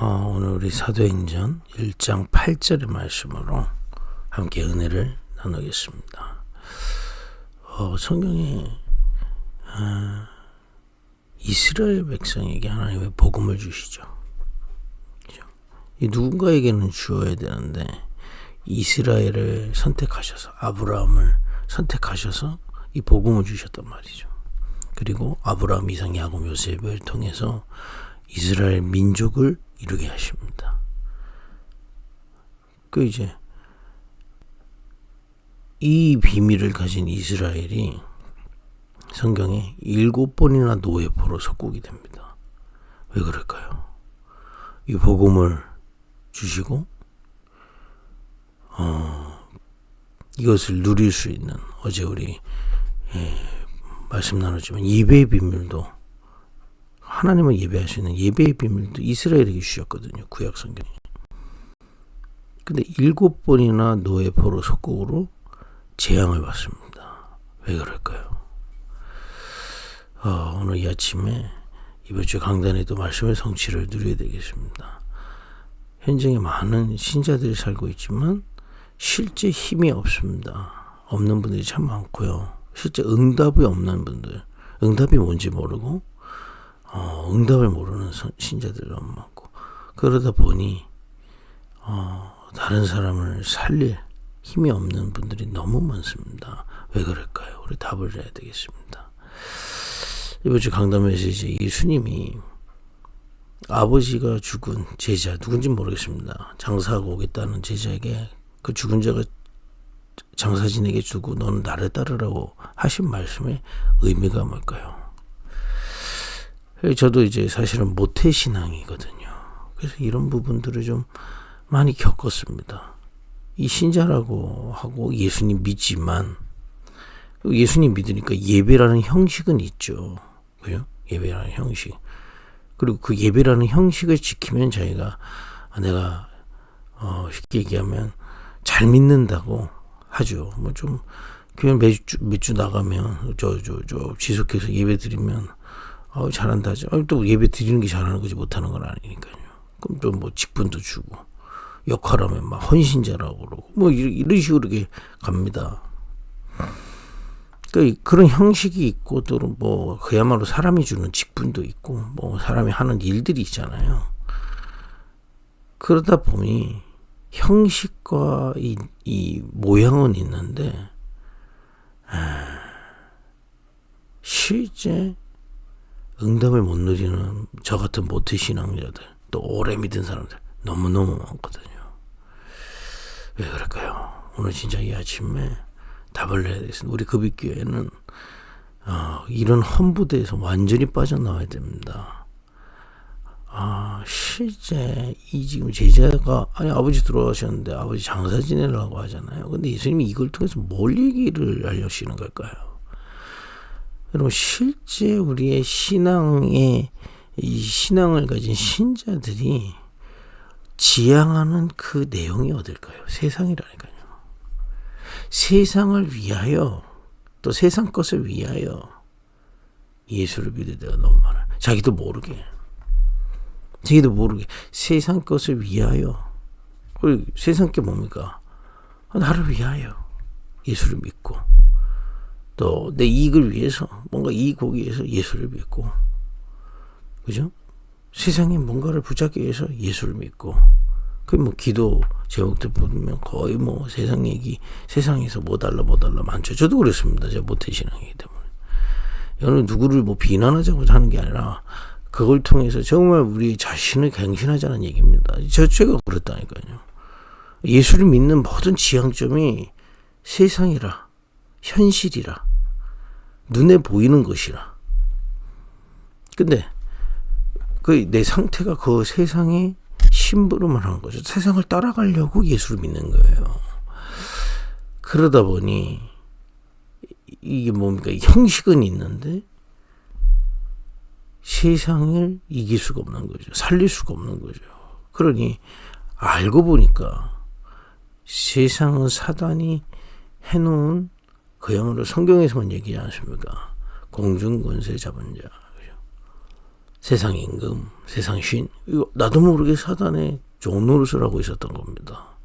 오늘 우리 사도행전 1장 8절의 말씀으로 함께 은혜를 나누겠습니다. 성경에 이스라엘 백성에게 하나님의 복음을 주시죠. 그죠? 이 누군가에게는 주어야 되는데 이스라엘을 선택하셔서 아브라함을 선택하셔서 이 복음을 주셨단 말이죠. 그리고 아브라함, 이삭, 야곱, 요셉을 통해서 이스라엘 민족을 이루게 하십니다. 이제 이 비밀을 가진 이스라엘이 성경에 7번이나 노예포로 속국이 됩니다. 왜 그럴까요? 이 복음을 주시고 이것을 누릴 수 있는, 어제 우리 말씀 나눴지만 예배의 비밀도, 하나님을 예배할 수 있는 예배의 비밀도 이스라엘에게 주셨거든요. 구약 성경에. 근데 7번이나 노예포로 속국으로 재앙을 받습니다. 왜 그럴까요? 오늘 이 아침에 이번 주 강단에도 말씀의 성취를 누려야 되겠습니다. 현장에 많은 신자들이 살고 있지만 실제 힘이 없습니다. 없는 분들이 참 많고요. 실제 응답이 없는 분들, 응답이 뭔지 모르고 응답을 모르는 신자들이 너무 많고, 그러다 보니 다른 사람을 살릴 힘이 없는 분들이 너무 많습니다. 왜 그럴까요? 우리 답을 해야 되겠습니다. 이번 주 강단 메시지, 예수님이 아버지가 죽은 제자, 누군지 모르겠습니다. 장사하고 오겠다는 제자에게 그 죽은 자가 장사진에게 주고 너는 나를 따르라고 하신 말씀의 의미가 뭘까요? 저도 이제 사실은 모태신앙이거든요. 그래서 이런 부분들을 좀 많이 겪었습니다. 이 신자라고 하고 예수님 믿지만, 예수님 믿으니까 예배라는 형식은 있죠. 그죠? 예배라는 형식. 그리고 그 예배라는 형식을 지키면 저희가, 내가 쉽게 얘기하면 잘 믿는다고 하죠. 뭐 좀 교회 몇 주 나가면 지속해서 예배 드리면 잘한다 하죠. 또 예배 드리는 게 잘하는 거지 못하는 건 아니니까요. 그럼 또 뭐 직분도 주고, 역할하면 막 헌신자라고 그러고, 뭐 이런 식으로 이렇게 갑니다. 그런 형식이 있고, 또 뭐 그야말로 사람이 주는 직분도 있고, 뭐 사람이 하는 일들이 있잖아요. 그러다 보니 형식과 이 모양은 있는데 실제 응답을 못 누리는 저 같은 모태신앙자들, 또 오래 믿은 사람들 너무너무 많거든요. 왜 그럴까요? 오늘 진짜 이 아침에 답을 내야 되겠습니다. 우리 급입교회는 이런 험부대에서 완전히 빠져나와야 됩니다. 실제 이 지금 제자가, 아버지 들어가셨는데 아버지 장사 지내려고 하잖아요. 근데 예수님이 이걸 통해서 뭘 얘기를 알려주시는 걸까요? 여러분, 실제 우리의 이 신앙을 가진 신자들이 지향하는 그 내용이 어딜까요? 세상이라니까요. 세상을 위하여, 또 세상 것을 위하여 예수를 믿을 때가 너무 많아요. 자기도 모르게 세상 것을 위하여. 그리고 세상 게 뭡니까? 나를 위하여 예수를 믿고, 또 내 이익을 위해서, 뭔가 이익 보기 위해서 예수를 믿고, 그죠? 세상에 뭔가를 붙잡기 위해서 예수를 믿고, 뭐 기도 제목들 보면 거의 뭐 세상 얘기, 세상에서 뭐 달라 많죠. 저도 그랬습니다. 제가 모태신앙이기 때문에. 여러분, 누구를 뭐 비난하자고 하는 게 아니라 그걸 통해서 정말 우리 자신을 갱신하자는 얘기입니다. 제가 그랬다니까요. 예수를 믿는 모든 지향점이 세상이라, 현실이라, 눈에 보이는 것이라. 근데 내 상태가 그 세상에 심부름을 하는 거죠. 세상을 따라가려고 예수를 믿는 거예요. 그러다 보니 이게 뭡니까? 형식은 있는데 세상을 이길 수가 없는 거죠. 살릴 수가 없는 거죠. 그러니 알고 보니까 세상은 사단이 해놓은, 그야말로 성경에서만 얘기하지 않습니까? 공중권세 잡은 자. 세상 임금, 세상 신, 이거 나도 모르게 사단의 종노릇을 하고 있었던 겁니다.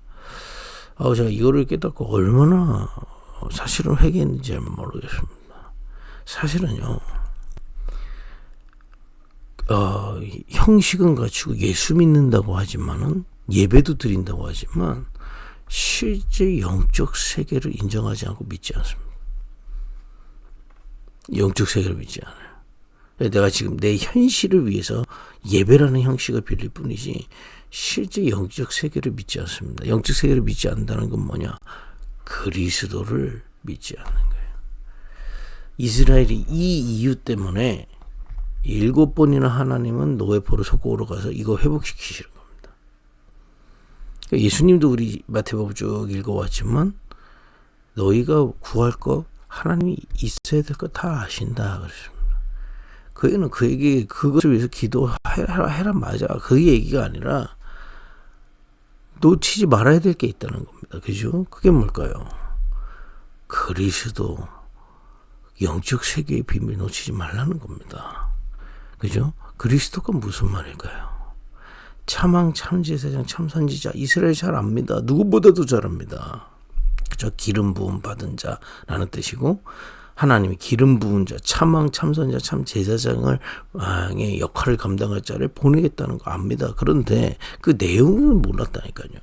제가 이거를 깨닫고 얼마나 사실은 회개했는지 모르겠습니다. 사실은요, 형식은 갖추고 예수 믿는다고 하지만은, 예배도 드린다고 하지만, 실제 영적 세계를 인정하지 않고 믿지 않습니다. 영적 세계를 믿지 않아요. 내가 지금 내 현실을 위해서 예배라는 형식을 빌릴 뿐이지 실제 영적 세계를 믿지 않습니다. 영적 세계를 믿지 않는다는 건 뭐냐? 그리스도를 믿지 않는 거예요. 이스라엘이 이 이유 때문에 7번이나 하나님은 노예포로 속국으로 가서 이거 회복시키시는 겁니다. 예수님도 우리 마태복음 쭉 읽어왔지만 너희가 구할 거 하나님이 있어야 될 거 다 아신다 그랬습니다. 그애는 그에게 그것을 위해서 기도해라 맞아. 그 얘기가 아니라 놓치지 말아야 될 게 있다는 겁니다. 그죠? 그게 뭘까요? 그리스도 영적 세계의 비밀 놓치지 말라는 겁니다. 그죠? 그리스도가 무슨 말일까요? 참왕, 참제사장, 참선지자, 이스라엘 잘 압니다. 누구보다도 잘 압니다. 그죠? 기름 부음 받은 자라는 뜻이고, 하나님이 기름 부은 자, 참왕, 참선자, 참제사장을 왕의 역할을 감당할 자를 보내겠다는 거 압니다. 그런데 그 내용은 몰랐다니까요.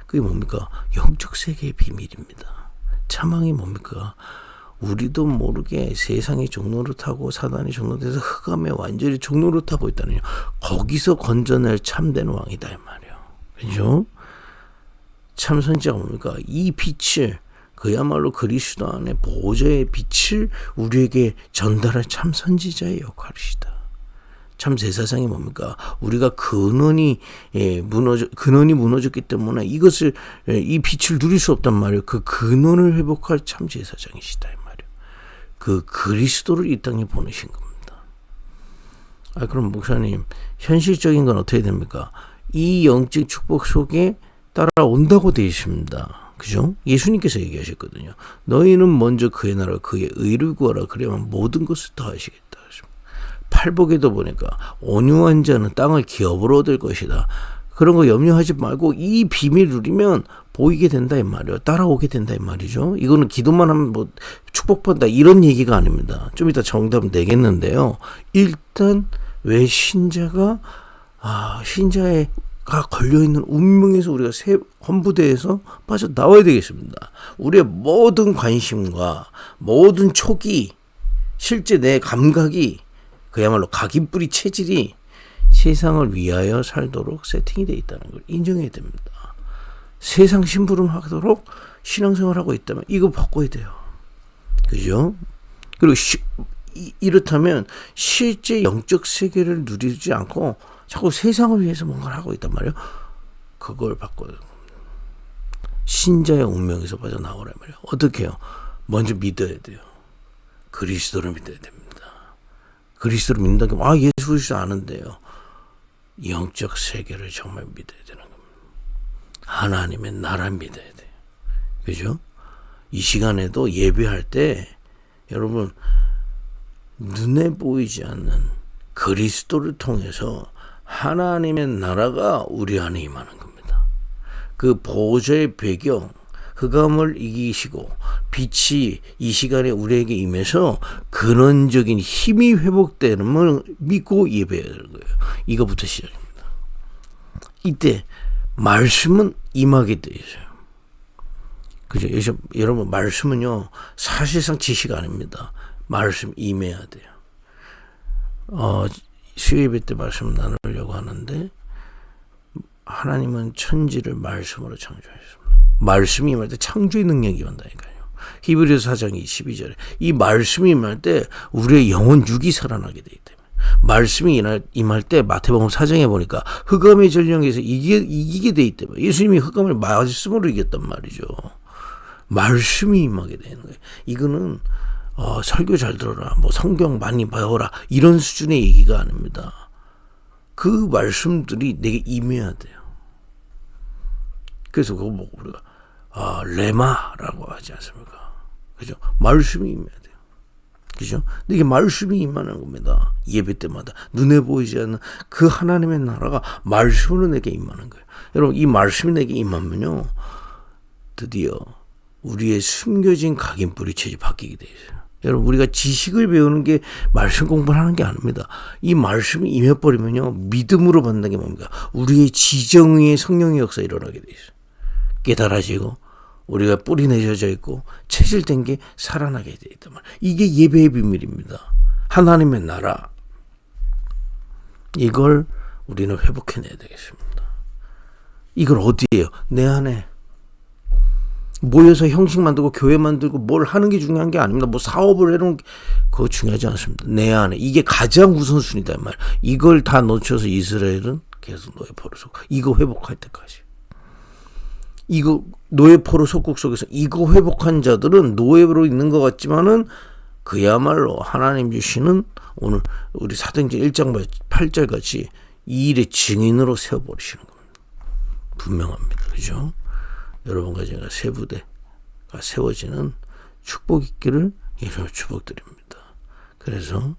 그게 뭡니까? 영적 세계의 비밀입니다. 참왕이 뭡니까? 우리도 모르게 세상의 종로를 타고 사단의 종로돼서 흑암에 완전히 종로를 타고 있다는, 거기서 건져낼 참된 왕이다 이 말이에요. 그죠? 참선자가 뭡니까? 이 빛을, 그야말로 그리스도 안에 보좌의 빛을 우리에게 전달할 참 선지자의 역할이시다. 참 제사장이 뭡니까? 우리가 근원이 무너졌기 때문에 이것을, 이 빛을 누릴 수 없단 말이에요. 그 근원을 회복할 참 제사장이시다 이 말이에요. 그 그리스도를 이 땅에 보내신 겁니다. 그럼 목사님, 현실적인 건 어떻게 됩니까? 이 영적 축복 속에 따라온다고 되어 있습니다. 그죠? 예수님께서 얘기하셨거든요. 너희는 먼저 그의 나라 그의 의를 구하라. 그래야만 모든 것을 더하시겠다. 팔복에도 보니까 온유한 자는 땅을 기업으로 얻을 것이다. 그런 거 염려하지 말고 이 비밀 누리면 보이게 된다 이 말이에요. 따라오게 된다 이 말이죠. 이거는 기도만 하면 뭐 축복받는다 이런 얘기가 아닙니다. 좀 이따 정답 내겠는데요. 일단 왜 신자가 걸려있는 운명에서 우리가 헌부대에서 빠져나와야 되겠습니다. 우리의 모든 관심과 모든 촉이, 실제 내 감각이, 그야말로 각인뿌리 체질이 세상을 위하여 살도록 세팅이 되어 있다는 걸 인정해야 됩니다. 세상 심부름하도록 신앙생활하고 있다면 이거 바꿔야 돼요. 그죠? 그리고 이렇다면 실제 영적 세계를 누리지 않고 자꾸 세상을 위해서 뭔가를 하고 있단 말이에요. 그걸 바꿔요. 신자의 운명에서 빠져나오란 말이에요. 어떻게 해요? 먼저 믿어야 돼요. 그리스도를 믿어야 됩니다. 그리스도를 믿는다는 게 예수 그리스도 아는데요. 영적 세계를 정말 믿어야 되는 겁니다. 하나님의 나라 믿어야 돼요. 그죠? 이 시간에도 예배할 때 여러분 눈에 보이지 않는 그리스도를 통해서 하나님의 나라가 우리 안에 임하는 겁니다. 그 보좌의 배경, 흑암을 이기시고 빛이 이 시간에 우리에게 임해서 근원적인 힘이 회복되는 믿고 예배해야 되는 거예요. 이거부터 시작입니다. 이때 말씀은 임하게 되어 있어요. 그죠? 여러분 말씀은요 사실상 지식 아닙니다. 말씀 임해야 돼요. 수요예배 때 말씀 나누려고 하는데 하나님은 천지를 말씀으로 창조하셨습니다. 말씀이 임할 때 창조의 능력이 온다니까요. 히브리서 4장 12절에 이 말씀이 임할 때 우리의 영혼 육이 살아나게 되기 때문에, 말씀이 임할 때 마태복음 4장에 보니까 흑암의 전령에서 이기게 되기 때문에, 예수님이 흑암을 말씀으로 이겼단 말이죠. 말씀이 임하게 되는 거예요. 이거는 설교 잘 들어라, 뭐 성경 많이 배워라 이런 수준의 얘기가 아닙니다. 그 말씀들이 내게 임해야 돼요. 그래서 그거 뭐 우리가 레마라고 하지 않습니까? 그죠? 말씀이 임해야 돼요. 그죠? 근데 이게 말씀이 임하는 겁니다. 예배 때마다 눈에 보이지 않는 그 하나님의 나라가 말씀으로 내게 임하는 거예요. 여러분, 이 말씀이 내게 임하면요, 드디어 우리의 숨겨진 각인뿌리 체질이 바뀌게 돼 있어요. 여러분, 우리가 지식을 배우는 게 말씀 공부를 하는 게 아닙니다. 이 말씀이 임해버리면요, 믿음으로 받는 게 뭡니까? 우리의 지정의 성령의 역사 일어나게 돼 있어요. 깨달아지고 우리가 뿌리 내려져 있고 체질된 게 살아나게 돼 있단 말이에요. 이게 예배의 비밀입니다. 하나님의 나라. 이걸 우리는 회복해내야 되겠습니다. 이걸 어디에요? 내 안에. 모여서 형식 만들고 교회 만들고 뭘 하는 게 중요한 게 아닙니다. 뭐 사업을 해놓은 게 그거 중요하지 않습니다. 내 안에. 이게 가장 우선순위다 이 말이에요. 이걸 다 놓쳐서 이스라엘은 계속 노예 포로 속고 이거 회복할 때까지. 이거 노예 포로 속국 속에서 이거 회복한 자들은 노예로 있는 것 같지만은 그야말로 하나님 주시는 오늘 우리 사도행전 1장 8절 같이 이 일의 증인으로 세워버리시는 겁니다. 분명합니다. 그죠? 여러분과 제가 세 부대가 세워지는 축복 있기를 예수님의 축복드립니다. 그래서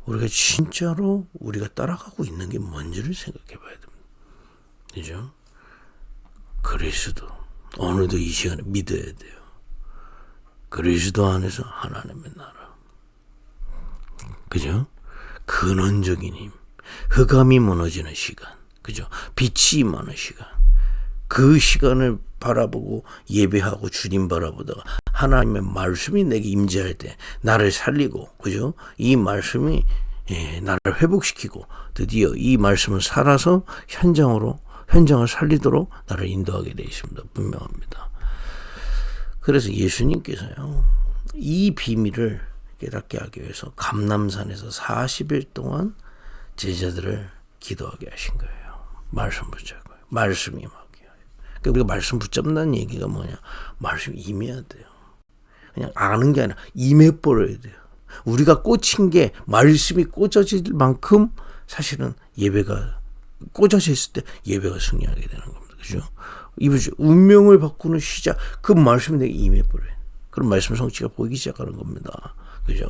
우리가 진짜로 우리가 따라가고 있는 게 뭔지를 생각해 봐야 됩니다. 그죠? 그리스도 오늘도 이 시간에 믿어야 돼요. 그리스도 안에서 하나님의 나라. 그죠? 근원적인 힘. 흑암이 무너지는 시간. 그죠? 빛이 임하는 시간. 그 시간을 바라보고 예배하고 주님 바라보다가 하나님의 말씀이 내게 임재할 때 나를 살리고, 그죠? 이 말씀이 나를 회복시키고 드디어 이 말씀을 살아서 현장을 살리도록 나를 인도하게 되어 있습니다. 분명합니다. 그래서 예수님께서요, 이 비밀을 깨닫게 하기 위해서 감람산에서 40일 동안 제자들을 기도하게 하신 거예요. 말씀 붙잡고요. 말씀 임하게 하요. 그러니까 우리가 말씀 붙잡는다는 얘기가 뭐냐? 말씀이 임해야 돼요. 그냥 아는 게 아니라 임해버려야 돼요. 우리가 꽂힌 게 말씀이 꽂아질 만큼 사실은 예배가 꽂아져 있을 때 예배가 승리하게 되는 겁니다. 그죠? 이보죠. 운명을 바꾸는 시작. 그 말씀이 내게 임해버려요. 그런 말씀 성취가 보이기 시작하는 겁니다. 그죠?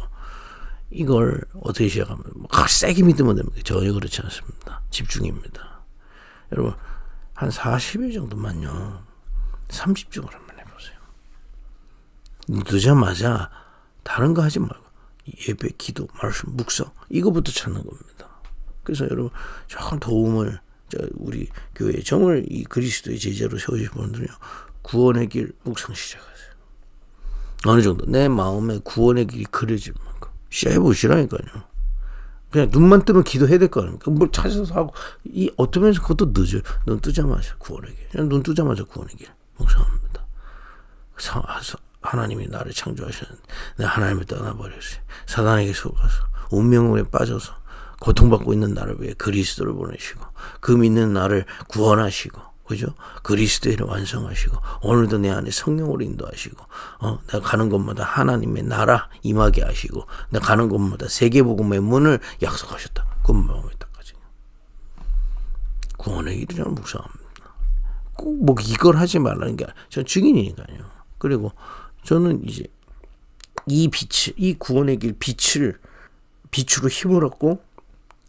이걸 어떻게 시작하면 세게 믿으면 됩니다. 전혀 그렇지 않습니다. 집중입니다. 여러분, 한 40일 정도만요, 30중을 한번 해보세요. 늦자마자 다른 거 하지 말고 예배, 기도, 말씀, 묵상 이거부터 찾는 겁니다. 그래서 여러분, 조금 도움을 우리 교회 정말 이 그리스도의 제자로 세우신 분들은요, 구원의 길 묵상 시작하세요. 어느 정도 내 마음에 구원의 길이 그려질 만큼 시작해 보시라니까요. 그냥 눈만 뜨면 기도해야 될 거 아닙니까? 뭘 찾아서 하고, 어떤 면에서 그것도 늦어요. 눈 뜨자마자 구원의 길. 그냥 눈 뜨자마자 구원의 길. 묵상합니다. 하나님이 나를 창조하셨는데, 내가 하나님을 떠나버렸어요. 사단에게 속아서, 운명에 빠져서, 고통받고 있는 나를 위해 그리스도를 보내시고, 그 믿는 나를 구원하시고, 그죠? 그리스도를 완성하시고, 오늘도 내 안에 성령으로 인도하시고, 내가 가는 곳마다 하나님의 나라 임하게 하시고, 내가 가는 곳마다 세계복음의 문을 약속하셨다. 그 마음에 딱까지. 구원의 길이라는 묵상합니다. 꼭 뭐 이걸 하지 말라는 게 아니라, 전 증인이니까요. 그리고 저는 이제 이 빛을, 이 구원의 길 빛으로 힘을 얻고,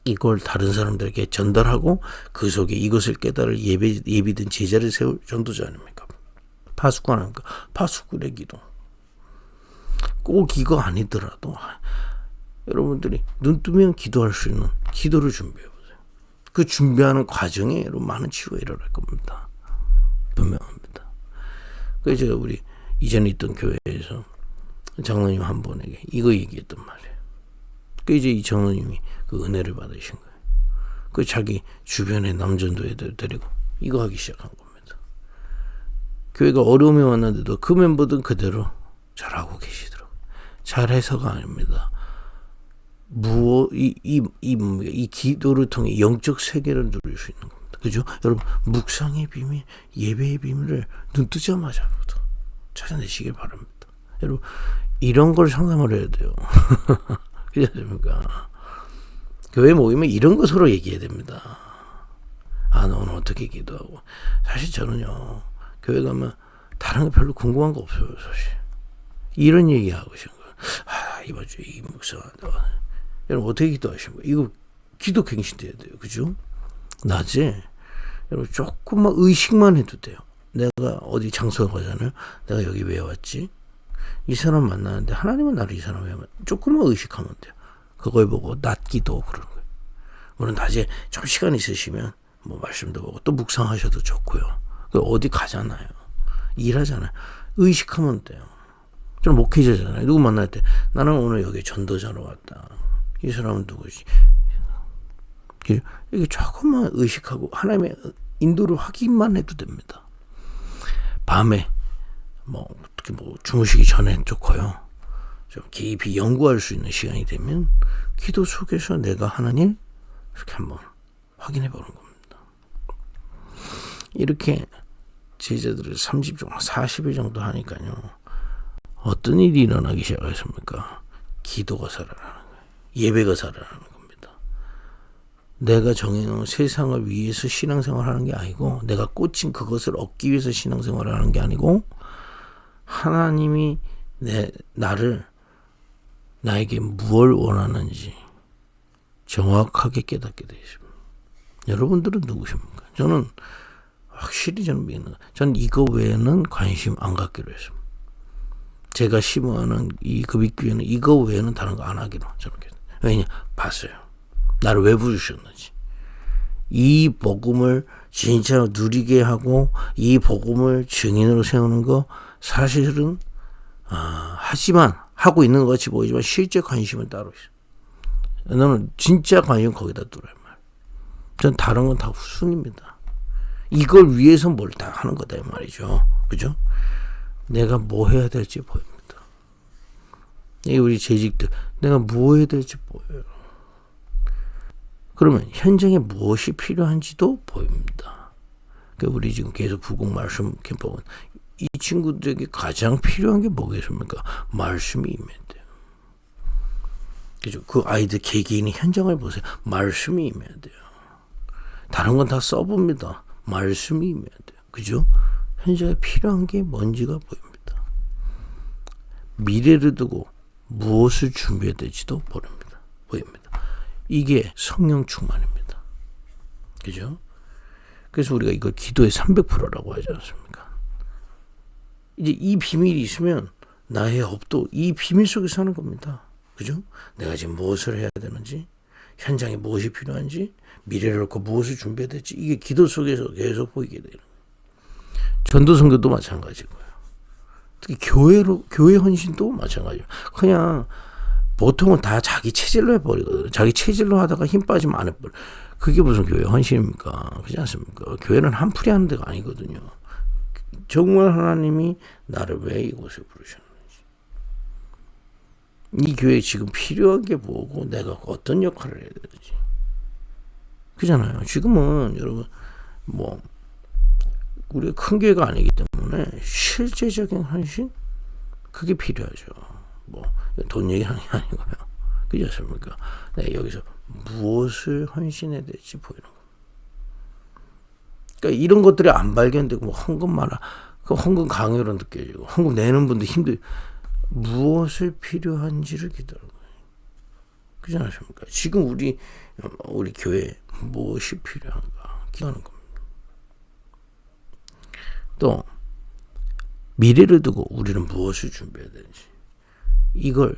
이걸 다른 사람들에게 전달하고 그 속에 이것을 깨달을 예비된 제자를 세울 정도지 않습니까? 파수꾼 아닙니까? 파수꾼의 기도. 꼭 이거 아니더라도 여러분들이 눈 뜨면 기도할 수 있는 기도를 준비해보세요. 그 준비하는 과정에 여러분 많은 치유가 일어날 겁니다. 분명합니다. 그래서 제가 우리 이전에 있던 교회에서 장로님 한 분에게 이거 얘기했단 말이에요. 그 이제 이 장로님이 그 은혜를 받으신 거예요. 그 자기 주변의 남전도 애들 데리고 이거 하기 시작한 겁니다. 교회가 어려움이 왔는데도 그 멤버들은 그대로 잘하고 계시더라고요. 잘해서가 아닙니다. 이 기도를 통해 영적 세계를 누릴 수 있는 겁니다. 그죠? 여러분, 묵상의 비밀, 예배의 비밀을 눈 뜨자마자부터 찾아내시길 바랍니다. 여러분, 이런 걸 상담을 해야 돼요. 그렇지 않습니까? 교회 모이면 이런 거 서로 얘기해야 됩니다. 너는 어떻게 기도하고. 사실 저는요, 교회 가면 다른 거 별로 궁금한 거 없어요, 사실. 이런 얘기하고 계신 거예요. 이번 주에 이 목사, 여러분 어떻게 기도하신 거예요? 이거 기도 갱신돼야 돼요. 그죠? 낮에 여러분 조금만 의식만 해도 돼요. 내가 어디 장소 가잖아요. 내가 여기 왜 왔지? 이 사람 만나는데 하나님은 나를 이 사람 왜 만나? 조금만 의식하면 돼요. 그걸 보고 낮 기도 그러는 거예요. 물론 낮에 좀 시간 있으시면 뭐 말씀도 보고 또 묵상하셔도 좋고요. 어디 가잖아요. 일하잖아요. 의식하면 돼요. 저는 목회자잖아요. 누구 만날 때 나는 오늘 여기 전도자로 왔다. 이 사람은 누구지? 이게 조금만 의식하고 하나님의 인도를 확인만 해도 됩니다. 밤에 특히 주무시기 전에 좋고요. 좀 깊이 연구할 수 있는 시간이 되면 기도 속에서 내가 하나님 이렇게 한번 확인해 보는 겁니다. 이렇게 제자들을 30종, 40일 정도 하니까요. 어떤 일이 일어나기 시작했습니까? 기도가 살아나는 거예요. 예배가 살아나는 겁니다. 내가 정해놓은 세상을 위해서 신앙생활 하는 게 아니고 내가 꽂힌 그것을 얻기 위해서 신앙생활을 하는 게 아니고 하나님이 나에게 무엇을 원하는지 정확하게 깨닫게 되어 있습니다. 여러분들은 누구십니까? 저는 확실히 믿는 거예요. 저는 이거 외에는 관심 안 갖기로 했습니다. 제가 심어하는 이 급익교회는 이거 외에는 다른 거 안 하기로 저는. 왜냐? 봤어요. 나를 왜 부르셨는지. 이 복음을 진짜 누리게 하고 이 복음을 증인으로 세우는 거 사실은 하지만 하고 있는 것 같이 보이지만 실제 관심은 따로 있어요. 나는 진짜 관심 거기다 두란 말. 전 다른 건 다 후순입니다. 이걸 위해서 뭘 다 하는 거다 이 말이죠. 그죠? 내가 뭐 해야 될지 보입니다. 이 우리 재직들 내가 뭐 해야 될지 보여요. 그러면 현장에 무엇이 필요한지도 보입니다. 그러니까 우리 지금 계속 부곡 말씀 캠프는 이 친구들에게 가장 필요한 게 뭐겠습니까? 말씀이 임해야 돼요. 그죠? 그 아이들 개개인의 현장을 보세요. 말씀이 임해야 돼요. 다른 건 다 써봅니다. 말씀이 임해야 돼요. 그죠? 현장에 필요한 게 뭔지가 보입니다. 미래를 두고 무엇을 준비해야 될지도 보입니다. 이게 성령 충만입니다. 그죠? 그래서 우리가 이걸 기도의 300%라고 하지 않습니까? 이제 이 비밀이 있으면 나의 업도 이 비밀 속에서 하는 겁니다. 그죠? 내가 지금 무엇을 해야 되는지, 현장에 무엇이 필요한지, 미래를 놓고 무엇을 준비해야 될지, 이게 기도 속에서 계속 보이게 되는 거예요. 전도 선교도 마찬가지고요. 특히 교회 헌신도 마찬가지예요. 그냥 보통은 다 자기 체질로 해버리거든요. 자기 체질로 하다가 힘 빠지면 안 해버려. 그게 무슨 교회 헌신입니까? 그렇지 않습니까? 교회는 한풀이 하는 데가 아니거든요. 정말 하나님이 나를 왜 이곳에 부르셨는지, 이 교회에 지금 필요한 게 뭐고 내가 어떤 역할을 해야 되는지. 그잖아요. 지금은 여러분 우리가 큰 교회가 아니기 때문에 실제적인 헌신 그게 필요하죠. 돈 얘기하는 게 아니고요. 그렇지 않습니까? 내가 여기서 무엇을 헌신해야 될지 보이는 거. 그러니까 이런 것들이 안 발견되고 헌금 많아. 그 헌금 강요로 느껴지고 헌금 내는 분도 힘들고 무엇을 필요한지를 기도하는 거예요. 그렇지 않습니까? 지금 우리 교회에 무엇이 필요한가 기도하는 겁니다. 또 미래를 두고 우리는 무엇을 준비해야 되는지 이걸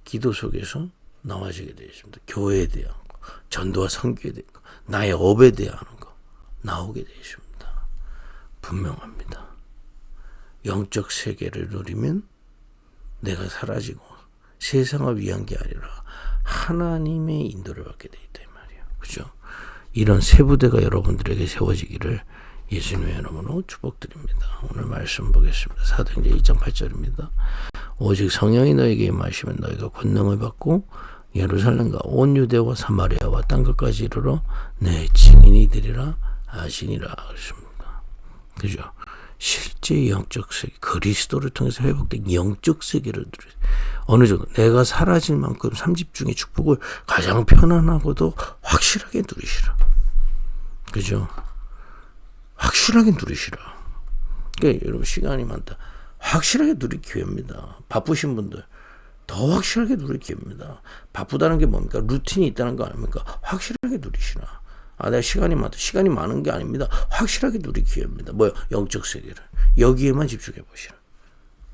기도 속에서 나와지게 되어 있습니다. 교회에 대한 거, 전도와 선교에 대한 거, 나의 업에 대한 거 나오게 되어 있습니다. 분명합니다. 영적 세계를 누리면 내가 사라지고 세상을 위한 게 아니라 하나님의 인도를 받게 되어 있다 이 말이에요. 그죠? 이런 세부대가 여러분들에게 세워지기를 예수님의 이름으로 축복드립니다. 오늘 말씀 보겠습니다. 사도행전 2.8절입니다. 오직 성령이 너에게 임하시면 너희가 권능을 받고 예루살렘과 온 유대와 사마리아와 땅끝까지 이르러 내 증인이 되리라 하시니라 그랬습니다. 그죠? 실제 영적 세계, 그리스도를 통해서 회복된 영적 세계를 누려요. 어느 정도 내가 사라질 만큼 30중의 축복을 가장 편안하고도 확실하게 누리시라. 그죠? 확실하게 누리시라. 그러니까 여러분 시간이 많다. 확실하게 누릴 기회입니다. 바쁘신 분들 더 확실하게 누릴 기회입니다. 바쁘다는 게 뭡니까? 루틴이 있다는 거 아닙니까? 확실하게 누리시나. 내가 시간이 많은 게 아닙니다. 확실하게 누릴 기회입니다. 뭐요? 영적 세계를. 여기에만 집중해 보시라.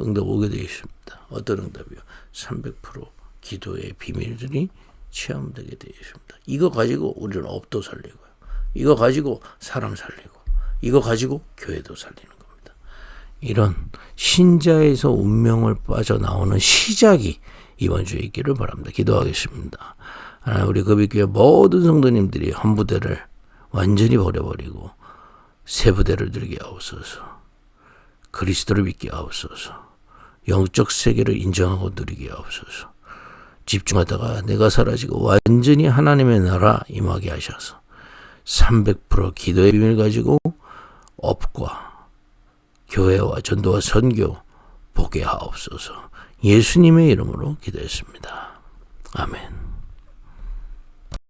응답 오게 되어 있습니다. 어떤 응답이요? 300% 기도의 비밀들이 체험되게 되어 있습니다. 이거 가지고 우리는 업도 살리고요. 이거 가지고 사람 살리고, 이거 가지고 교회도 살리는 겁니다. 이런 신자에서 운명을 빠져나오는 시작이 이번 주에 있기를 바랍니다. 기도하겠습니다. 하나님, 우리 금익교회 모든 성도님들이 한 부대를 완전히 버려버리고 새 부대를 들게 하옵소서. 그리스도를 믿게 하옵소서. 영적 세계를 인정하고 누리게 하옵소서. 집중하다가 내가 사라지고 완전히 하나님의 나라 임하게 하셔서 300% 기도의 비밀 가지고 업과 교회와 전도와 선교 보게 하옵소서. 예수님의 이름으로 기도했습니다. 아멘.